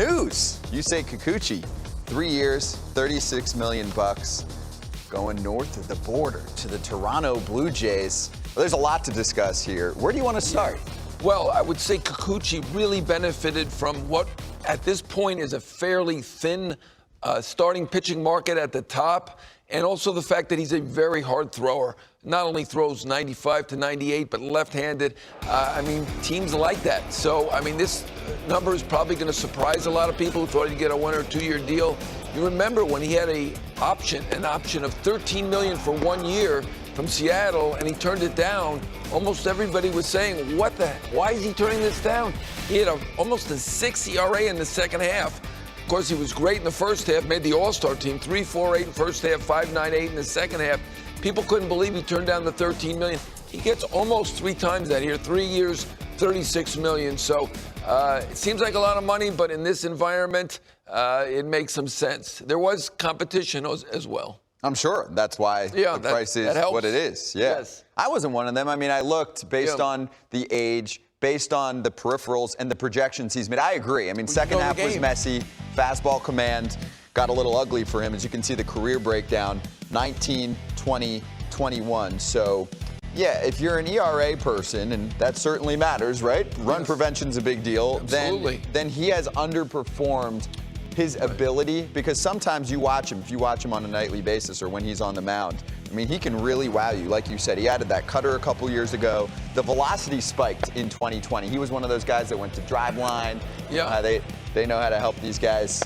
news. Yusei Kikuchi, 3 years, $36 million, going north of the border to the Toronto Blue Jays. Well, there's a lot to discuss here. Where do you want to start? Well, I would say Kikuchi really benefited from what, at this point, is a fairly thin starting pitching market at the top, and also the fact that he's a very hard thrower. Not only throws 95 to 98, but left-handed. Teams like that. So, this number is probably going to surprise a lot of people who thought he'd get a 1 or 2 year deal. You remember when he had an option of $13 million for 1 year from Seattle, and he turned it down. Almost everybody was saying, why is he turning this down? He had almost a 6 ERA in the second half. Of course, he was great in the first half, made the All-Star team, 3.48 in the first half, 5.98 in the second half. People couldn't believe he turned down the $13 million. He gets almost 3 times that here, 3 years, $36 million. So it seems like a lot of money, but in this environment, it makes some sense. There was competition as well. I'm sure that's why the price is what it is. Yeah. Yes. I wasn't one of them. I looked based on the age, based on the peripherals and the projections he's made. I agree. Second half was messy. Fastball command got a little ugly for him. As you can see, the career breakdown, 19, 20, 21. So, yeah, if you're an ERA person, and that certainly matters, right? Run prevention's a big deal. Absolutely. Then he has underperformed his ability, because sometimes you watch him, if you watch him on a nightly basis or when he's on the mound, he can really wow you. Like you said, he added that cutter a couple years ago. The velocity spiked in 2020. He was one of those guys that went to drive line. Yeah. They know how to help these guys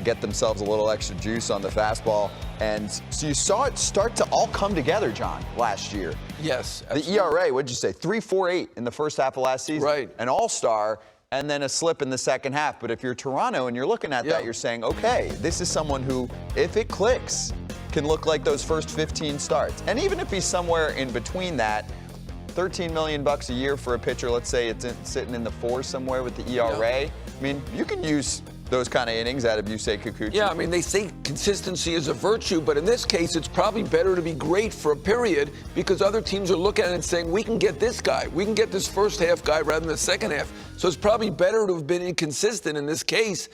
get themselves a little extra juice on the fastball. And so you saw it start to all come together, John, last year. Yes, absolutely. The ERA, what'd you say, 3.48 in the first half of last season? Right. An all-star, and then a slip in the second half. But if you're Toronto and you're looking at that, you're saying, okay, this is someone who, if it clicks, can look like those first 15 starts. And even if he's somewhere in between that, $13 million a year for a pitcher, let's say it's sitting in the 4s somewhere with the ERA, you can use those kind of innings out of Yusei Kikuchi. Yeah, they say consistency is a virtue, but in this case, it's probably better to be great for a period, because other teams are looking at it and saying, we can get this guy. We can get this first half guy rather than the second half. So it's probably better to have been inconsistent in this case.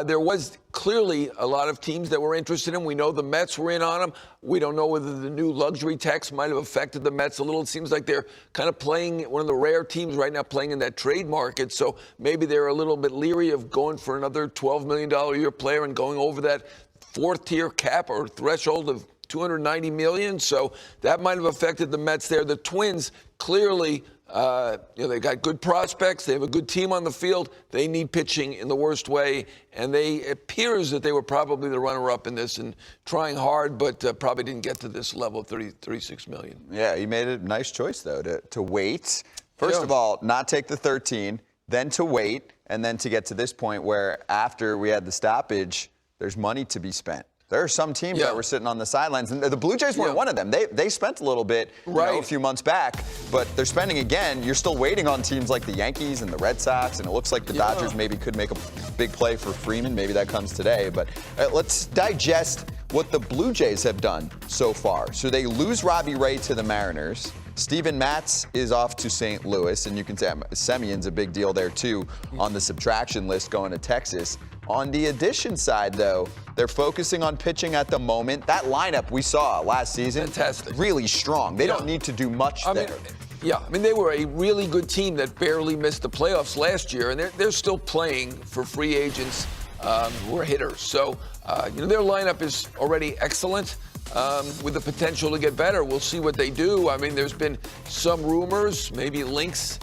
There was clearly a lot of teams that were interested in him. We know the Mets were in on him. We don't know whether the new luxury tax might have affected the Mets a little. It seems like they're kind of playing, one of the rare teams right now playing in that trade market. So maybe they're a little bit leery of going for another $12 million a year player and going over that 4th tier cap or threshold of $290 million. So that might have affected the Mets there. The Twins clearly, they got good prospects. They have a good team on the field. They need pitching in the worst way. And it appears that they were probably the runner-up in this and trying hard, but probably didn't get to this level of $36 million. Yeah, he made a nice choice, though, to wait. First of all, not take the 13, then to wait, and then to get to this point where after we had the stoppage, there's money to be spent. There are some teams that were sitting on the sidelines, and the Blue Jays weren't one of them. They spent a little bit a few months back, but they're spending again. You're still waiting on teams like the Yankees and the Red Sox, and it looks like the Dodgers maybe could make a big play for Freeman. Maybe that comes today. But let's digest what the Blue Jays have done so far. So they lose Robbie Ray to the Mariners. Steven Matz is off to St. Louis, and you can say Semion's a big deal there, too, on the subtraction list going to Texas. On the addition side, though, they're focusing on pitching at the moment. That lineup we saw last season, fantastic, really strong. They don't need to do much there. They were a really good team that barely missed the playoffs last year, and they're still playing for free agents who are hitters. So, their lineup is already excellent. With the potential to get better. We'll see what they do. There's been some rumors, maybe links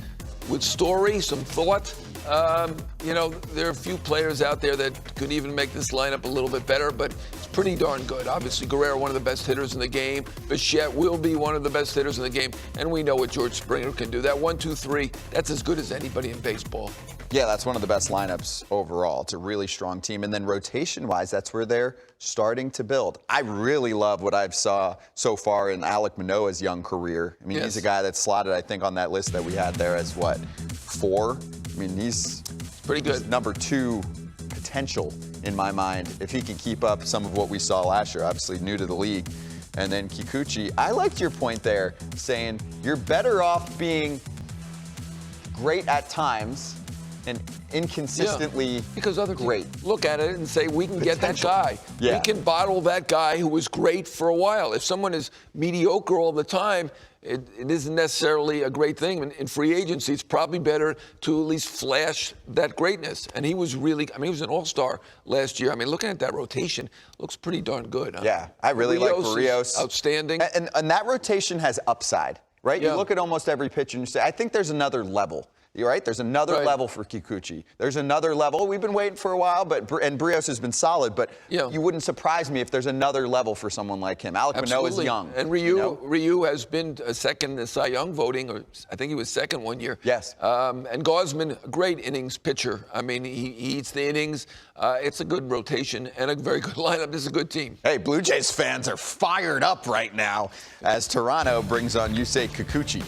with Story, some thought. There are a few players out there that could even make this lineup a little bit better, but it's pretty darn good. Obviously, Guerrero, one of the best hitters in the game. Bichette will be one of the best hitters in the game, and we know what George Springer can do. That 1-2-3, that's as good as anybody in baseball. Yeah, that's one of the best lineups overall. It's a really strong team. And then rotation-wise, that's where they're starting to build. I really love what I've saw so far in Alek Manoah's young career. He's a guy that's slotted, I think, on that list that we had there as, 4? He's pretty good. He's number 2 potential in my mind if he can keep up some of what we saw last year, obviously new to the league. And then Kikuchi, I liked your point there, saying you're better off being great at times and inconsistently because other great. teams look at it and say, we can get that Potential. guy. Yeah. We can bottle that guy who was great for a while. If someone is mediocre all the time, it isn't necessarily a great thing. In free agency, it's probably better to at least flash that greatness. And he was really, he was an all-star last year. Looking at that rotation, looks pretty darn good. Huh? Yeah, I really like Barrios. Outstanding. And that rotation has upside, right? Yeah. You look at almost every pitcher and you say, I think there's another level. You're right. There's another level for Kikuchi. There's another level. We've been waiting for a while, and Barrios has been solid. But you wouldn't surprise me if there's another level for someone like him. Alek Manoah is young. And Ryu has been second in Cy Young voting, or I think he was second one year. Yes. And Gausman, a great innings pitcher. He eats the innings. It's a good rotation and a very good lineup. This is a good team. Hey, Blue Jays fans are fired up right now as Toronto brings on Yusei Kikuchi.